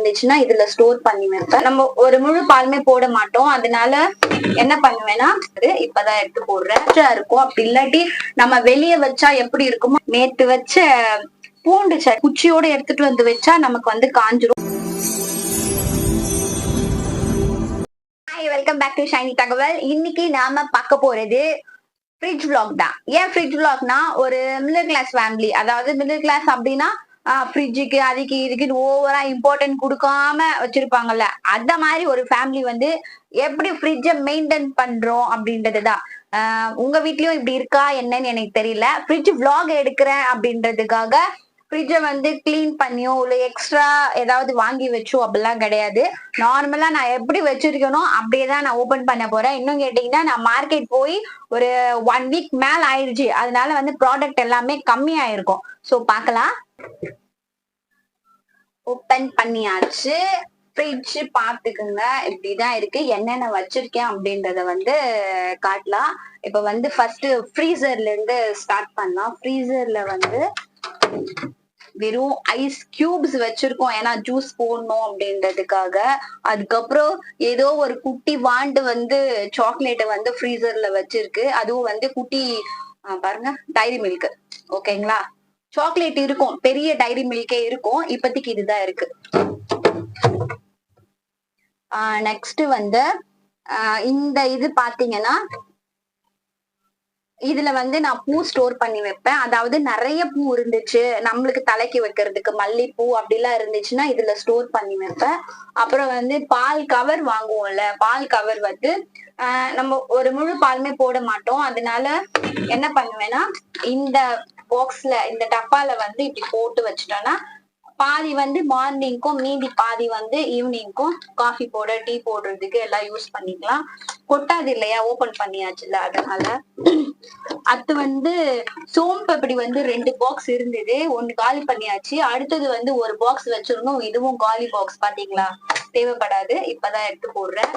இருந்துச்சுன்னா இதுல ஸ்டோர் பண்ணி வைப்பேன். நம்ம ஒரு முழு பாலுமே போட மாட்டோம். அதனால என்ன பண்ணுவேன்னா இப்பதான் எடுத்து போடுறேன் இருக்கும். அப்படி இல்லாட்டி நம்ம வெளியே வச்சா எப்படி இருக்குமோ, நேத்து வச்ச பூண்டு குச்சியோட எடுத்துட்டு வந்து வச்சா நமக்கு வந்து காஞ்சிரும். வெல்கம் பேக் டு ஷைனி தகவல். இன்னைக்கு நாம பார்க்க போறது ஃப்ரிட்ஜ் vlog தான். ஏன் ஃப்ரிட்ஜ் vlogனா, ஒரு மிடில் கிளாஸ் ஃபேமிலி, அதாவது மிடில் கிளாஸ் அப்படின்னா ஃப்ரிட்ஜுக்கு அதுக்கு இதுக்கு ஓவரா இம்பார்ட்டன்ட் கொடுக்காம வச்சிருப்பாங்கல்ல, அந்த மாதிரி ஒரு ஃபேமிலி வந்து எப்படி ஃப்ரிட்ஜை மெயின்டைன் பண்றோம் அப்படின்றதுதான். உங்க வீட்லயும் இப்படி இருக்கா என்னன்னு எனக்கு தெரியல. ஃப்ரிட்ஜ் vlog எடுக்கிறேன் அப்படின்றதுக்காக ஃப்ரிட்ஜை வந்து கிளீன் பண்ணியோ இல்ல எக்ஸ்ட்ரா ஏதாவது வாங்கி வச்சோ அப்படிலாம் கிடையாது. நார்மலா நான் எப்படி வச்சிருக்கேனோ அப்படியே தான் நான் ஓபன் பண்ண போறேன். இன்னும் கேட்டீங்கன்னா, நான் மார்க்கெட் போய் ஒரு 1 வீக் மேல ஆயிடுச்சு. அதனால வந்து ப்ராடக்ட் எல்லாமே கம்மி ஆயிருக்கும். சோ பாக்கலாம். ஓபன் பண்ணியாச்சு. ஃப்ரிட்ஜ் பாத்துக்குங்க, இப்படிதான் இருக்கு. என்னென்ன வச்சிருக்கேன் அப்படின்றத வந்து காட்டலாம். இப்ப வந்து ஃபர்ஸ்ட் ஃப்ரீசர்ல இருந்து ஸ்டார்ட் பண்ணலாம். ஃப்ரீசர்ல வந்து வெறும் ஐஸ் கியூப்ஸ் வச்சிருக்கோம், ஏன்னா ஜூஸ் போடணும் அப்படின்றதுக்காக. அதுக்கப்புறம் ஏதோ ஒரு குட்டி வாண்டு வந்து சாக்லேட்டை வந்து ஃப்ரீசர்ல வச்சிருக்கு. அதுவும் வந்து குட்டி பாருங்க, டைரி மில்க். ஓகேங்களா, சாக்லேட் இருக்கும், பெரிய டைரி மில்கே இருக்கும். இப்போதைக்கு இதுதான் இருக்கு. நெக்ஸ்ட் வந்து இந்த இது பாத்தீங்கன்னா, இதுல வந்து நான் பூ ஸ்டோர் பண்ணி வைப்பேன். அதாவது நிறைய பூ இருந்துச்சு, நம்மளுக்கு தலைக்கு வைக்கிறதுக்கு மல்லிப்பூ அப்படிலாம் இருந்துச்சுன்னா இதுல ஸ்டோர் பண்ணி வைப்பேன். அப்புறம் வந்து பால் கவர் வாங்குவோம்ல, பால் கவர் வந்து நம்ம ஒரு முழு பாலுமே போட மாட்டோம். அதனால என்ன பண்ணுவேன்னா, இந்த பாக்ஸ்ல, இந்த டப்பால வந்து இப்படி போட்டு வச்சுட்டோம்னா, பாதி வந்து மார்னிங்க்கும் மீதி பாதி வந்து ஈவினிங்க்கும் காஃபி போட, டீ போடுறதுக்கு எல்லாம் யூஸ் பண்ணிக்கலாம். கொட்டாது இல்லையா, ஓபன் பண்ணியாச்சுல, அதனால. அது வந்து சோம்பு அப்படி வந்து 2 பாக்ஸ் இருந்தது, 1 காலி பண்ணியாச்சு. அடுத்தது வந்து ஒரு பாக்ஸ் வச்சிருந்தோம், இதுவும் காலி பாக்ஸ். பாத்தீங்களா, தேவைப்படாது. இப்பதான் எடுத்து போடுறேன்.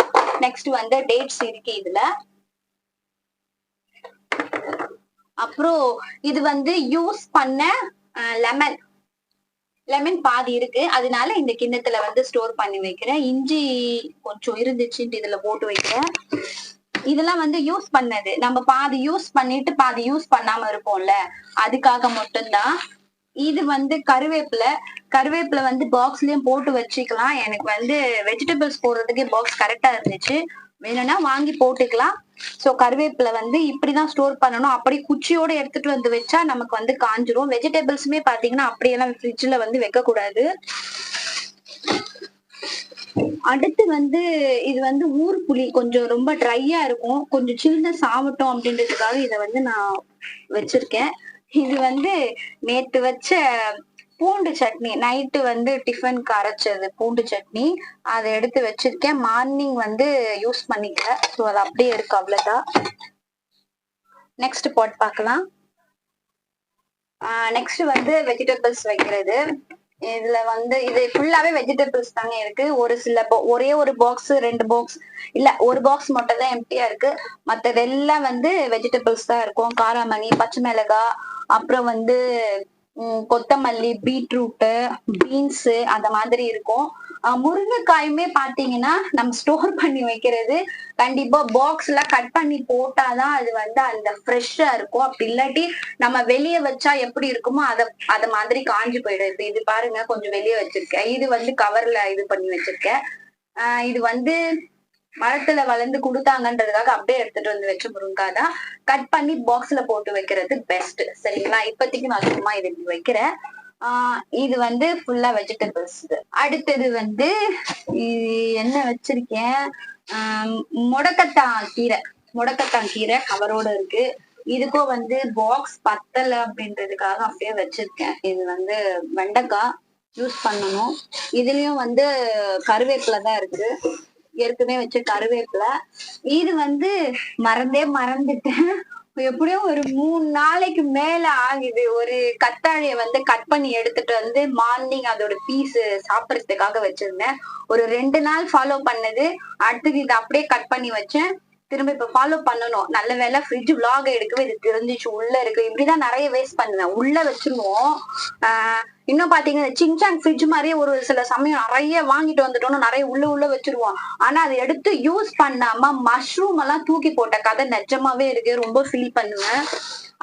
நெக்ஸ்ட் வந்து டேட்ஸ் இருக்கு இதுல. அப்புறம் இது வந்து யூஸ் பண்ண லெமன் பாதி இருக்கு, அதனால இந்த கிண்ணத்துல வந்து ஸ்டோர் பண்ணி வைக்கிறேன். இஞ்சி கொஞ்சம் இருந்துச்சுட்டு இதுல போட்டு வைக்கிறேன். இதெல்லாம் வந்து யூஸ் பண்ணது, நம்ம பாதி யூஸ் பண்ணிட்டு பாதி யூஸ் பண்ணாம இருப்போம்ல, அதுக்காக மட்டும்தான். இது வந்து கருவேப்பிலை வந்து பாக்ஸ்லயும் போட்டு வச்சுக்கலாம். எனக்கு வந்து வெஜிடபிள்ஸ் போடுறதுக்கு பாக்ஸ் கரெக்டா இருந்துச்சு, வேணும்னா வாங்கி போட்டுக்கலாம். சோ கருவேப்பிலை வந்து இப்படிதான் ஸ்டோர் பண்ணணும். அப்படி குச்சியோட எடுத்துட்டு வந்து வச்சா நமக்கு வந்து காஞ்சிரும். வெஜிடபிள்ஸுமே பாத்தீங்கன்னா அப்படியெல்லாம் ஃப்ரிட்ஜ்ல வந்து வைக்க கூடாது. அடுத்து வந்து இது வந்து ஊர் புளி, கொஞ்சம் ரொம்ப ட்ரையா இருக்கும், கொஞ்சம் சில்னஸ் ஆகட்டும் அப்படின்றதுக்காக இதை வந்து நான் வச்சிருக்கேன். இது வந்து நேத்து வச்ச பூண்டு சட்னி, நைட்டு வந்து டிஃபனுக்கு அரைச்சது பூண்டு சட்னி, அதை எடுத்து வச்சிருக்கேன். மார்னிங் வந்து யூஸ் பண்ணிக்கல, ஸோ அது அப்படியே இருக்கு, அவ்வளவுதான். நெக்ஸ்ட் பாட் பார்க்கலாம். நெக்ஸ்ட் வந்து வெஜிடபிள்ஸ் வைக்கிறது. இதுல வந்து இது ஃபுல்லாவே வெஜிடபிள்ஸ் தாங்க இருக்கு. ஒரு சில ஒரே ஒரு பாக்ஸ் 2 பாக்ஸ் இல்ல, ஒரு பாக்ஸ் மட்டும் தான் எம்டியா இருக்கு. மத்ததெல்லாம் வந்து வெஜிடபிள்ஸ் தான் இருக்கும். காராமணி, பச்சை மிளகாய், அப்புறம் வந்து கொத்தமல்லி, பீட்ரூட்டு, பீன்ஸ், அந்த மாதிரி இருக்கும். முருங்கைக்காயுமே பாத்தீங்கன்னா நம்ம ஸ்டோர் பண்ணி வைக்கிறது. கண்டிப்பா பாக்ஸ்ல கட் பண்ணி போட்டாதான் அது வந்து அந்த ஃப்ரெஷ்ஷா இருக்கும். அப்படி இல்லாட்டி நம்ம வெளியே வச்சா எப்படி இருக்குமோ அத மாதிரி காஞ்சி போயிடுது. இது பாருங்க, கொஞ்சம் வெளியே வச்சிருக்கேன். இது வந்து கவர்ல இது பண்ணி வச்சிருக்கேன். இது வந்து மரத்துல வளர்ந்து கொடுத்தாங்கன்றதுக்காக அப்படியே எடுத்துட்டு வந்து வச்ச முருங்காய் தான். கட் பண்ணி பாக்ஸ்ல போட்டு வைக்கிறது பெஸ்ட். சரிங்களா, இப்போதைக்கு நான் சும்மா இது இப்படி வைக்கிறேன். இது வந்து ஃபுல்லா வெஜிடபிள்ஸ். அடுத்தது வந்து என்ன வச்சிருக்கேன், முடக்கத்தான் கீரை கவரோட இருக்கு. இதுக்கும் வந்து பாக்ஸ் பத்தல அப்படின்றதுக்காக அப்படியே வச்சிருக்கேன். இது வந்து வெண்டைக்காய் யூஸ் பண்ணணும். இதுலயும் வந்து கருவேப்பிலை தான் இருக்கு, ஏற்கனவே வச்ச கருவேப்பிலை. இது வந்து மறந்துட்டேன், எப்படியும் ஒரு 3 நாளைக்கு மேல ஆகுது. ஒரு கத்தாழைய வந்து கட் பண்ணி எடுத்துட்டு வந்து மார்னிங் அதோட பீஸ் சாப்பிடறதுக்காக வச்சிருந்தேன். ஒரு 2 நாள் ஃபாலோ பண்ணது. அடுத்தது இதை அப்படியே கட் பண்ணி வச்சேன். திரும்ப இப்ப ஃபாலோ பண்ணணும். நல்ல வேளை ஃப்ரிட்ஜ் விலாக் எடுக்கவே இது தெரிஞ்சிச்சு உள்ள இருக்கு. இப்படிதான் நிறைய வேஸ்ட் பண்ணுவேன். உள்ள வச்சிருவோம். இன்னும் பாத்தீங்கன்னா சின்சாங் ஃப்ரிட்ஜ் மாதிரியே ஒரு சில சமயம் நிறைய வாங்கிட்டு வந்துட்டோம்னு நிறைய உள்ள வச்சிருவோம். ஆனா அதை எடுத்து யூஸ் பண்ணாம மஷ்ரூம் எல்லாம் தூக்கி போட்ட கதை நிஜமாவே இருக்கு. ரொம்ப ஃபீல் பண்ணுவேன்.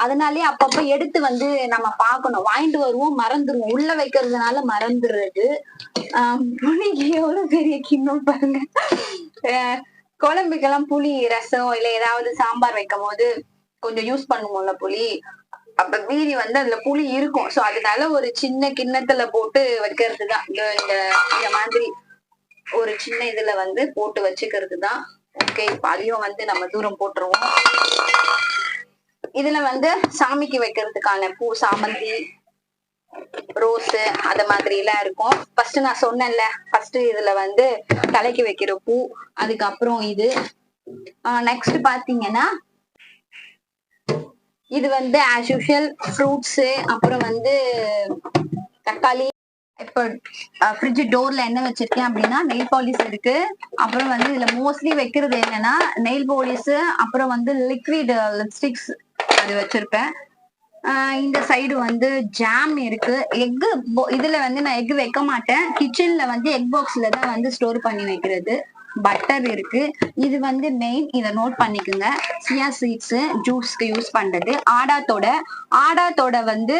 அதனாலயே அப்பப்ப எடுத்து வந்து நம்ம பாக்கணும். வாங்கிட்டு வருவோம், மறந்துருவோம். உள்ள வைக்கிறதுனால மறந்துடுறது. புளிக்கு எவ்வளவு பெரிய கிண்ணம் பாருங்க. குழம்புக்கெல்லாம் புளி ரசம் இல்ல ஏதாவது சாம்பார் வைக்கும் போது கொஞ்சம் யூஸ் பண்ணுவோம்ல புளி. அப்ப மீறி வந்து அதுல புளி இருக்கும். சோ அதனால ஒரு சின்ன கிண்ணத்துல போட்டு வைக்கிறதுதான். இந்த மாதிரி ஒரு சின்ன இதுல வந்து போட்டு வச்சுக்கிறதுதான். ஓகே, இப்ப அதையும் வந்து நம்ம தூரம் போட்டுருவோம். இதுல வந்து சாமிக்கு வைக்கிறதுக்கான பூ, சாமந்தி, ரோஸ் அத மாதிரி எல்லாம் இருக்கும். ஃபர்ஸ்ட் நான் சொன்னேன்ல, ஃபர்ஸ்ட் இதுல வந்து தலைக்கு வைக்கிற பூ, அதுக்கப்புறம் இது. நெக்ஸ்ட் பாத்தீங்கன்னா இது வந்து ஆஸ் யூஷுவல் ஃப்ரூட்ஸ், அப்புறம் வந்து தக்காளி. இப்ப ஃப்ரிட்ஜ் டோர்ல என்ன வச்சிருக்கேன் அப்படின்னா நெயில் பாலிஷ் இருக்கு. அப்புறம் வந்து இதுல மோஸ்ட்லி வைக்கிறது என்னன்னா நெயில் பாலிஷ், அப்புறம் வந்து லிக்விட் லிப்ஸ்டிக்ஸ் அது வச்சிருப்பேன். இந்த சைடு வந்து ஜாம் இருக்கு. எக் இதுல வந்து நான் எக் வைக்க மாட்டேன். கிச்சன்ல வந்து எக் பாக்ஸ்ல தான் வந்து ஸ்டோர் பண்ணி வைக்கிறது. பட்டர் இருக்கு. இது வந்து மெயின், இதை நோட் பண்ணிக்கோங்க. சியா சீட்ஸ் ஜூஸ்க்கு யூஸ் பண்றது. ஆடாத்தோட வந்து